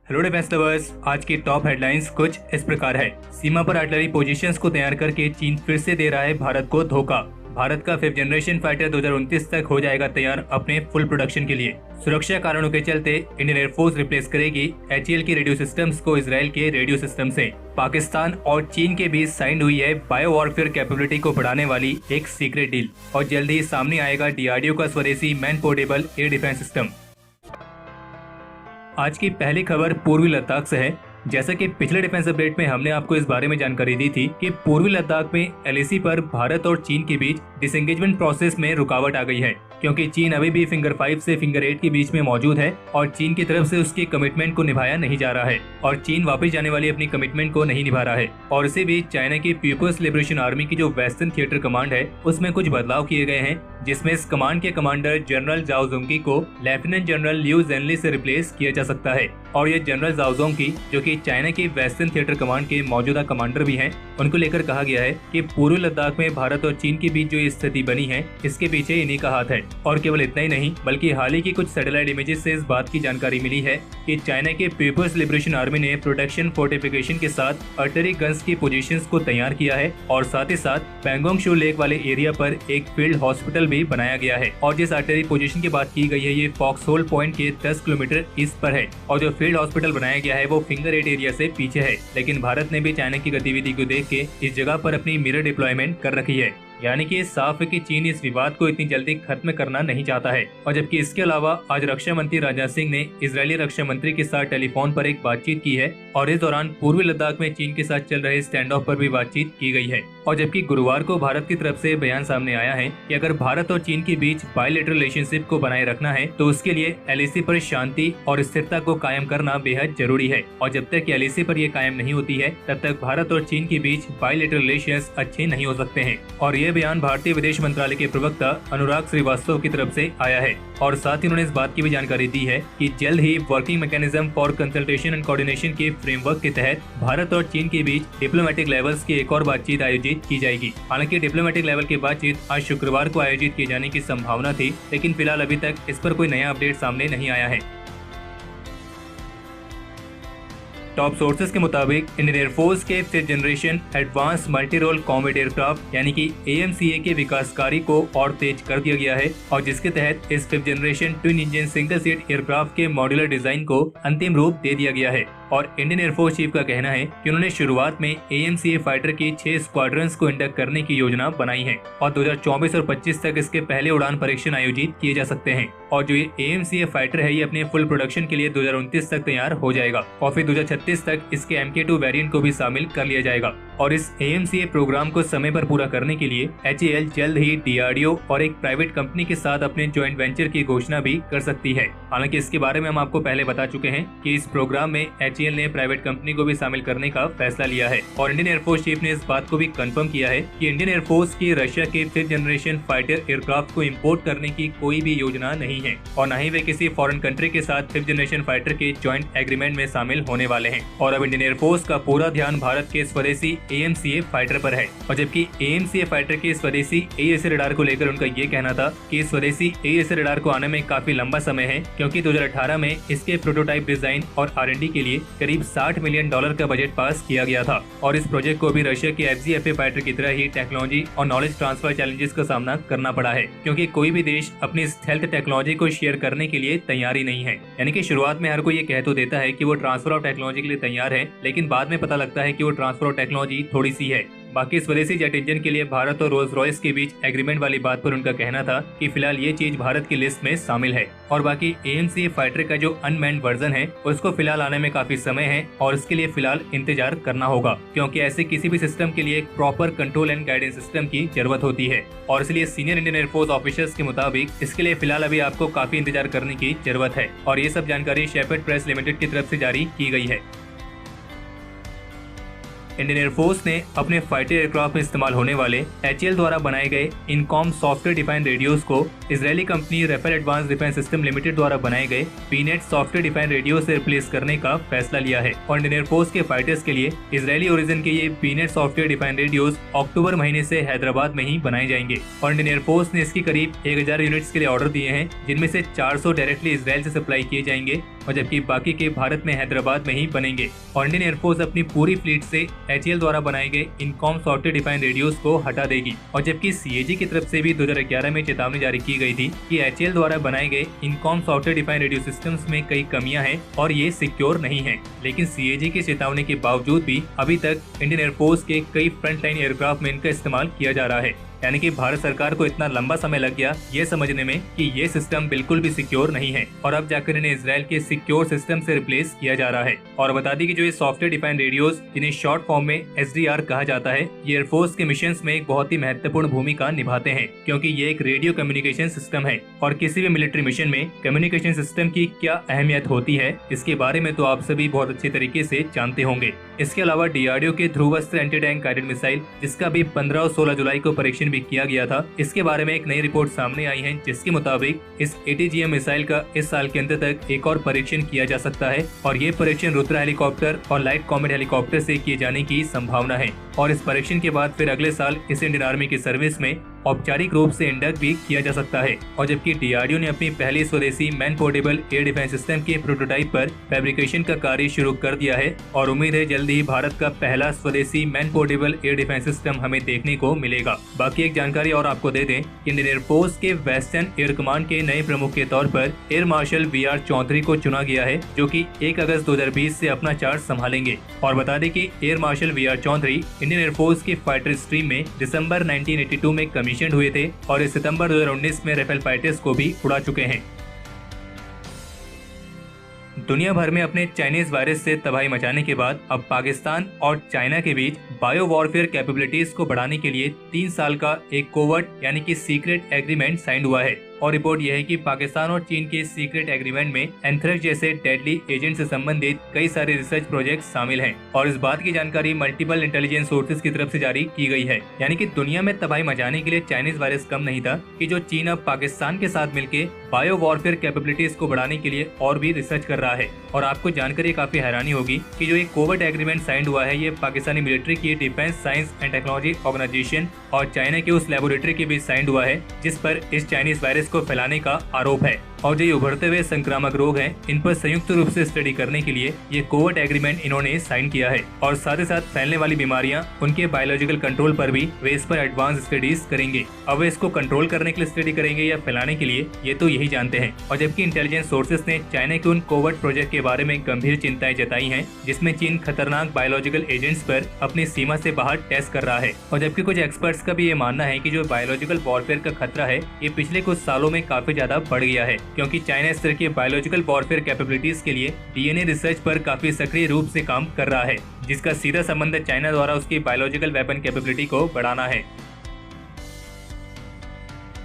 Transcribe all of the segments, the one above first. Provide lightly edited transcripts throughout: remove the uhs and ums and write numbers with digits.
Hello defence lovers, आज की top headlines कुछ इस प्रकार है। सीमा पर आर्टिलरी पोजीशंस को तैयार करके चीन फिर से दे रहा है भारत को धोखा। भारत का 5th जनरेशन फाइटर 2029 तक हो जाएगा तैयार अपने फुल प्रोडक्शन के लिए। सुरक्षा कारणों के चलते इंडियन एयरफोर्स रिप्लेस करेगी HAL की रेडियो सिस्टम्स को इजराइल के रेडियो सिस्टम से। पाकिस्तान और चीन के बीच साइन हुई है बायो वॉरफेयर कैपेबिलिटी को बढ़ाने वाली एक सीक्रेट डील और जल्द ही सामने आएगा DRDO का स्वदेशी man portable air defence system. आज की पहली खबर पूर्वी लद्दाख से है। जैसा कि पिछले डिफेंस अपडेट में हमने आपको इस बारे में जानकारी दी थी कि पूर्वी लद्दाख में LAC पर भारत और चीन के बीच डिसएंगेजमेंट प्रोसेस में रुकावट आ गई है, क्योंकि चीन अभी भी फिंगर 5 से फिंगर 8 के बीच में मौजूद है और चीन की तरफ से उसकी कमिटमेंट को निभाया नहीं जा रहा है और चीन वापस जाने वाली अपनी कमिटमेंट को नहीं निभा रहा है। और इसी बीच चाइना की पीपल्स लिबरेशन आर्मी की जो वेस्टर्न थिएटर कमांड है उसमें कुछ बदलाव किए गए हैं, जिसमें इस कमांड के कमांडर जनरल जाओ जोंगी को लेफ्टिनेंट जनरल लियू जेनली से रिप्लेस किया जा सकता है। और ये जनरल जाओ जोंगी, जो कि चाइना की वेस्टर्न थिएटर कमांड के मौजूदा कमांडर भी हैं, उनको लेकर कहा गया है कि पूर्वी लद्दाख में भारत और चीन के बीच जो स्थिति बनी है इसके पीछे इन्हीं का हाथ है। और केवल इतना ही नहीं, बल्कि हाल ही की कुछ सैटेलाइट इमेजेस से इस बात की जानकारी मिली है कि चाइना के पीपल्स लिबरेशन आर्मी ने प्रोटेक्शन फोर्टिफिकेशन के साथ आर्टिलरी गन्स की पोजीशंस को तैयार किया है और साथ ही साथ पैंगोंग शू लेक वाले एरिया पर एक फील्ड हॉस्पिटल भी बनाया गया है। और जिस आर्टिलरी पोजीशन की बात की गई है ये फॉक्स होल पॉइंट के 10 किलोमीटर ईस्ट पर है और जो फील्ड हॉस्पिटल बनाया गया है वो फिंगर 8 एरिया से पीछे है। लेकिन भारत ने भी चाइना की गतिविधि को देख के इस जगह पर अपनी मिरर डिप्लॉयमेंट कर रखी है, यानी कि साफ है कि चीन इस विवाद को इतनी जल्दी खत्म करना नहीं चाहता है। और जबकि इसके अलावा आज रक्षा मंत्री राजनाथ सिंह ने इजरायली रक्षा मंत्री के साथ टेलीफोन पर एक बातचीत की है और इस दौरान पूर्वी लद्दाख में चीन के साथ चल रहे स्टैंड ऑफ पर भी बातचीत की गई है। और जबकि गुरुवार को भारत की तरफ से बयान सामने आया है कि अगर भारत और चीन के बीच बायलैटरल रिलेशनशिप को बनाए रखना है तो उसके लिए LAC पर शांति और स्थिरता को कायम करना बेहद जरूरी है। और जब तक LAC पर यह कायम नहीं होती है तब तक भारत और चीन के बीच बायलैटरल रिलेशंस अच्छे नहीं हो सकते हैं। और ये बयान भारतीय विदेश मंत्रालय के प्रवक्ता अनुराग श्रीवास्तव की तरफ से आया है और साथ ही उन्होंने इस बात की भी जानकारी दी है कि जल्द ही working mechanism for consultation and coordination के फ्रेमवर्क के तहत भारत और चीन के बीच डिप्लोमेटिक लेवल्स की एक और बातचीत आयोजित की जाएगी। हालांकि डिप्लोमेटिक लेवल की बातचीत आज शुक्रवार को आयोजित किए जाने की संभावना थी, लेकिन फिलहाल अभी तक इस पर कोई नया अपडेट सामने नहीं आया है। टॉप सोर्सेज के मुताबिक इंडियन एयरफोर्स के 5th generation advance multi role combat aircraft यानी कि AMCA के विकास कार्य को और तेज कर दिया गया है और जिसके तहत इस 5th generation twin engine single seat aircraft के मॉड्यूलर डिजाइन को अंतिम रूप दे दिया गया है। और इंडियन एयरफोर्स चीफ का कहना है कि उन्होंने शुरुआत में AMCA फाइटर की 6 स्क्वाड्रंस को इंडक्ट करने की योजना बनाई है और 2024 और 25 तक इसके पहले उड़ान परीक्षण आयोजित किए जा सकते हैं। और जो ये AMCA फाइटर है ये अपने फुल प्रोडक्शन के लिए 2029 तक तैयार हो जाएगा और फिर 2036 तक इसके MK2 वेरिएंट को भी शामिल कर लिया जाएगा। और इस AMCA प्रोग्राम को समय पर पूरा करने के लिए HAL जल्द ही DRDO और एक प्राइवेट कंपनी के साथ अपने ज्वाइंट वेंचर की घोषणा भी कर सकती है। हालांकि इसके बारे में हम आपको पहले बता चुके हैं कि इस प्रोग्राम में HAL ने प्राइवेट कंपनी को भी शामिल करने का फैसला लिया है। और इंडियन एयरफोर्स चीफ ने इस बात को भी कंफर्म किया है कि इंडियन एयरफोर्स की रशिया के 5th जनरेशन फाइटर एयरक्राफ्ट को इंपोर्ट करने की कोई भी योजना नहीं है और न ही वे किसी फॉरेन कंट्री के साथ 5th जनरेशन फाइटर के ज्वाइंट एग्रीमेंट में शामिल होने वाले हैं। और अब इंडियन एयरफोर्स का पूरा ध्यान भारत के स्वदेशी AMCA फाइटर पर है। और जबकि AMCA फाइटर के स्वदेशी AESA रडार को लेकर उनका ये कहना था कि स्वदेशी AESA रडार को आने में काफी लंबा समय है, क्योंकि 2018 में इसके प्रोटोटाइप डिजाइन और R&D के लिए करीब $60 मिलियन का बजट पास किया गया था। और इस प्रोजेक्ट को भी रशिया के FGFA फाइटर की तरह ही टेक्नोलॉजी और नॉलेज ट्रांसफर चैलेंजेस का सामना करना पड़ा है, क्योंकि कोई भी देश अपनी स्टेल्थ टेक्नोलॉजी को शेयर करने के लिए तैयार ही नहीं है। यानी कि शुरुआत में हर कोई ये कह तो देता है कि वो ट्रांसफर ऑफ टेक्नोलॉजी के लिए तैयार है, लेकिन बाद में पता लगता है कि वो ट्रांसफर ऑफ टेक्नोलॉजी थोड़ी सी है। बाकी स्वदेशी जेट इंजन के लिए भारत और रोल्स रॉयस के बीच एग्रीमेंट वाली बात पर उनका कहना था कि फिलहाल ये चीज भारत की लिस्ट में शामिल है। और बाकी AMCA फाइटर का जो अनमैन्ड वर्जन है उसको फिलहाल आने में काफी समय है और इसके लिए फिलहाल इंतजार करना होगा, क्योंकि ऐसे किसी भी सिस्टम के लिए एक proper control and guidance system की जरूरत होती है। और इसलिए सीनियर इंडियन एयरफोर्स ऑफिसर्स के मुताबिक इसके लिए फिलहाल अभी आपको काफी इंतजार करने की जरूरत है। और ये सब जानकारी शेपर्ड प्रेस लिमिटेड की तरफ से जारी की गई है। इंडियन एयरफोर्स ने अपने फाइटर एयरक्राफ्ट में इस्तेमाल होने वाले HAL द्वारा बनाए गए इनकॉम सॉफ्टवेयर डिफाइंड रेडियोस को Israeli company Rafael advance defence system limited द्वारा बनाए गए पीनेट सॉफ्टवेयर डिफाइंड रेडियो से रिप्लेस करने का फैसला लिया है। और इंडियन एयरफोर्स के फाइटर्स के लिए इजरायली ओरिजिन के ये पीनेट सॉफ्टवेयर डिफाइंड रेडियोस अक्टूबर महीने से हैदराबाद में ही बनाए जाएंगे। और इंडियन एयरफोर्स ने इसकी करीब 1000 यूनिट्स के लिए ऑर्डर दिए हैं, जिनमें से 400 डायरेक्टली इजराइल से सप्लाई किए जाएंगे और जबकि बाकी के भारत में हैदराबाद में ही बनेंगे। और इंडियन एयरफोर्स अपनी पूरी फ्लीट से HAL द्वारा बनाए गए इनकॉम सॉफ्टवेयर डिफाइंड रेडियोस को हटा देगी। और जबकि CAG की तरफ से भी 2011 में चेतावनी जारी की गई थी कि HAL द्वारा बनाए गए इनकॉम सॉफ्टवेयर डिफाइंड रेडियो सिस्टम्स में कई कमियां हैं और ये सिक्योर नहीं है, लेकिन CAG की चेतावनी के बावजूद भी अभी तक इंडियन एयरफोर्स के कई फ्रंटलाइन एयरक्राफ्ट में इनका इस्तेमाल किया जा रहा है। यानी कि भारत सरकार को इतना लंबा समय लग गया ये समझने में कि ये सिस्टम बिल्कुल भी सिक्योर नहीं है और अब जाकर इन्हें इजराइल के सिक्योर सिस्टम से रिप्लेस किया जा रहा है। और बता दी कि जो ये सॉफ्टवेयर डिफाइंड रेडियोस, जिन्हें शॉर्ट फॉर्म में SDR कहा जाता है, ये एयरफोर्स के मिशन में एक बहुत ही महत्वपूर्ण भूमिका निभाते हैं, क्योंकि ये एक रेडियो कम्युनिकेशन सिस्टम है। और किसी भी मिलिट्री मिशन में कम्युनिकेशन सिस्टम की क्या अहमियत होती है, इसके बारे में तो आप सभी बहुत अच्छे तरीके से जानते होंगे। इसके अलावा DRDO के Dhruvastra anti tank guided missile, जिसका भी 15 और 16 जुलाई को परीक्षण भी किया गया था, इसके बारे में एक नई रिपोर्ट सामने आई है, जिसके मुताबिक इस ATGM मिसाइल का इस साल के अंत तक एक और परीक्षण किया जा सकता है और ये परीक्षण रुद्रा हेलीकॉप्टर और लाइट कॉमेट हेलीकॉप्टर से किए जाने की संभावना है। और इस परीक्षण के बाद फिर अगले साल इसे इंडियन आर्मी की सर्विस में औपचारिक रूप से इंडक्ट भी किया जा सकता है। और जबकि DRDO ने अपनी पहली स्वदेशी man portable air defence system के प्रोटोटाइप पर फैब्रिकेशन का कार्य शुरू कर दिया है और उम्मीद है जल्द ही भारत का पहला स्वदेशी man portable air defence system हमें देखने को मिलेगा। बाकी एक जानकारी और आपको दे दें कि इंडियन एयरफोर्स के वेस्टर्न एयर कमांड के नए प्रमुख के तौर पर एयर मार्शल VR चौधरी को चुना गया है, जो कि 1 अगस्त 2020 से अपना चार्ज संभालेंगे। और बता दें कि air marshal VR Chaudhary Indian air force के फाइटर स्ट्रीम में दिसंबर 1982 में कमीशन हुए थे और इस सितंबर 2019 में राफेल फाइटर्स को भी उड़ा चुके हैं। दुनिया भर में अपने चाइनीज वायरस से तबाही मचाने के बाद अब पाकिस्तान और चाइना के बीच बायो वॉरफेयर कैपेबिलिटीज को बढ़ाने के लिए 3 साल का एक कोवर्ट यानी कि सीक्रेट एग्रीमेंट साइन हुआ है। और रिपोर्ट यह है कि पाकिस्तान और चीन के सीक्रेट एग्रीमेंट में एंथ्रेक्स जैसे डेडली एजेंट से संबंधित कई सारे रिसर्च प्रोजेक्ट शामिल हैं और इस बात की जानकारी मल्टीपल इंटेलिजेंस सोर्सेज की तरफ से जारी की गई है। यानी कि दुनिया में तबाही मचाने के लिए चाइनीज वायरस कम नहीं था कि जो चीन अब पाकिस्तान के साथ मिलकर बायो वॉरफेयर कैपेबिलिटीज को बढ़ाने के लिए और भी रिसर्च कर रहा है। और आपको जानकर काफी हैरानी होगी कि जो ये कोवर्ट एग्रीमेंट साइन हुआ है, ये पाकिस्तानी मिलिट्री की defence science and technology organisation और चाइना के उस लेबोरेटरी के बीच साइन हुआ है जिस पर इस चाइनीज वायरस को फैलाने का आरोप है। और जो उभरते हुए संक्रामक रोग हैं, इन पर संयुक्त रूप से स्टडी करने के लिए ये कोवर्ट एग्रीमेंट इन्होंने साइन किया है। और साथ ही साथ फैलने वाली बीमारियां, उनके बायोलॉजिकल कंट्रोल पर भी वे इस पर एडवांस स्टडीज करेंगे। अब वे इसको कंट्रोल करने के लिए स्टडी करेंगे या फैलाने के लिए, ये तो यही जानते हैं। और जबकि इंटेलिजेंस सोर्सेज ने चाइना के उन कोवर्ट प्रोजेक्ट के बारे में गंभीर चिंताएं जताई हैं, जिसमें चीन खतरनाक बायोलॉजिकल एजेंट्स पर अपनी सीमा से बाहर टेस्ट कर रहा है। और जबकि कुछ एक्सपर्ट्स का भी ये मानना है कि जो बायोलॉजिकल वॉरफेयर का खतरा है, ये पिछले कुछ सालों में काफी ज्यादा बढ़ गया है, क्योंकि चाइना इस तरह की बायोलॉजिकल वॉरफेयर कैपेबिलिटीज के लिए DNA रिसर्च पर काफी सक्रिय रूप से काम कर रहा है, जिसका सीधा संबंध चाइना द्वारा उसकी बायोलॉजिकल वेपन कैपेबिलिटी को बढ़ाना है।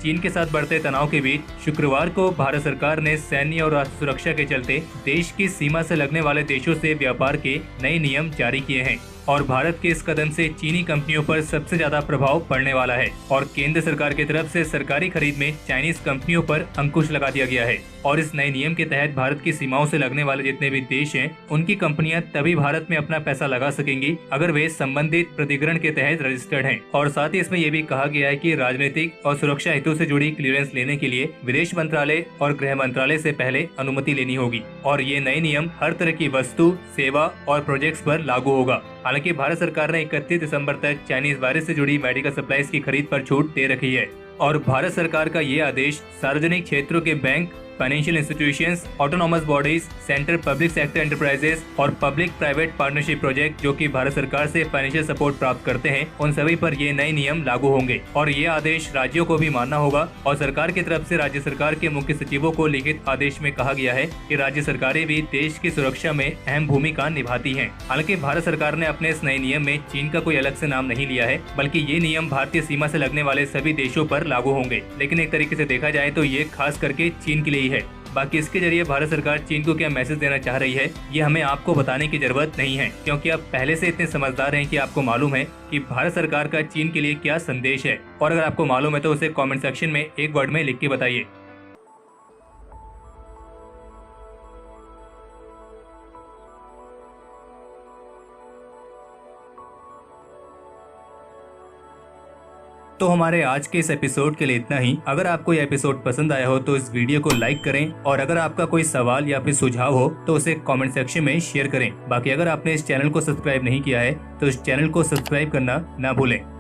चीन के साथ बढ़ते तनाव के बीच शुक्रवार को भारत सरकार ने सैन्य और राष्ट्र सुरक्षा के चलते देश की सीमा से लगने वाले देशों से व्यापार के नए नियम जारी किए हैं। और भारत के इस कदम से चीनी कंपनियों पर सबसे ज्यादा प्रभाव पड़ने वाला है और केंद्र सरकार की तरफ से सरकारी खरीद में चाइनीज कंपनियों पर अंकुश लगा दिया गया है। और इस नए नियम के तहत भारत की सीमाओं से लगने वाले जितने भी देश हैं, उनकी कंपनियां तभी भारत में अपना पैसा लगा सकेंगी अगर वे संबंधित प्राधिकरण के तहत रजिस्टर्ड हैं। और साथ ही इसमें यह भी कहा गया है कि राजनीतिक और सुरक्षा हेतु से जुड़ी क्लियरेंस लेने के लिए विदेश मंत्रालय और गृह मंत्रालय से पहले अनुमति लेनी होगी। और ये नए नियम हर तरह की वस्तु, सेवा और प्रोजेक्ट्स पर लागू होगा। हालांकि भारत सरकार ने 31 दिसंबर तक चाइनीज वायरस से जुड़ी मेडिकल सप्लाईज की खरीद पर छूट दे रखी है। और भारत सरकार का ये आदेश सार्वजनिक क्षेत्रों के bank, financial institutions, autonomous bodies, centre public sector enterprises और पब्लिक प्राइवेट पार्टनरशिप प्रोजेक्ट जो कि भारत सरकार से फाइनेंशियल सपोर्ट प्राप्त करते हैं, उन सभी पर ये नए नियम लागू होंगे। और ये आदेश राज्यों को भी मानना होगा। और सरकार की तरफ से राज्य सरकार के मुख्य सचिवों को लिखित आदेश में कहा गया है कि राज्य सरकारें भी देश की सुरक्षा में अहम भूमिका निभाती हैं। हालांकि भारत सरकार ने अपने इस नए नियम में चीन का कोई अलग से नाम नहीं लिया है, बल्कि ये नियम भारतीय सीमा से लगने वाले सभी देशों पर लागू होंगे। लेकिन एक तरीके से देखा जाए तो ये खास करके चीन के लिए ही है। बाकी इसके जरिए भारत सरकार चीन को क्या मैसेज देना चाह रही है ये हमें आपको बताने की जरूरत नहीं है, क्योंकि आप पहले से इतने समझदार हैं कि आपको मालूम है कि भारत सरकार का चीन के लिए क्या संदेश है। और अगर आपको मालूम है तो उसे कमेंट सेक्शन में एक वर्ड में लिख के बताइए। तो हमारे आज के इस एपिसोड के लिए इतना ही। अगर आपको यह एपिसोड पसंद आया हो तो इस वीडियो को लाइक करें, और अगर आपका कोई सवाल या फिर सुझाव हो तो उसे कमेंट सेक्शन में शेयर करें। बाकी अगर आपने इस चैनल को सब्सक्राइब नहीं किया है तो इस चैनल को सब्सक्राइब करना ना भूलें।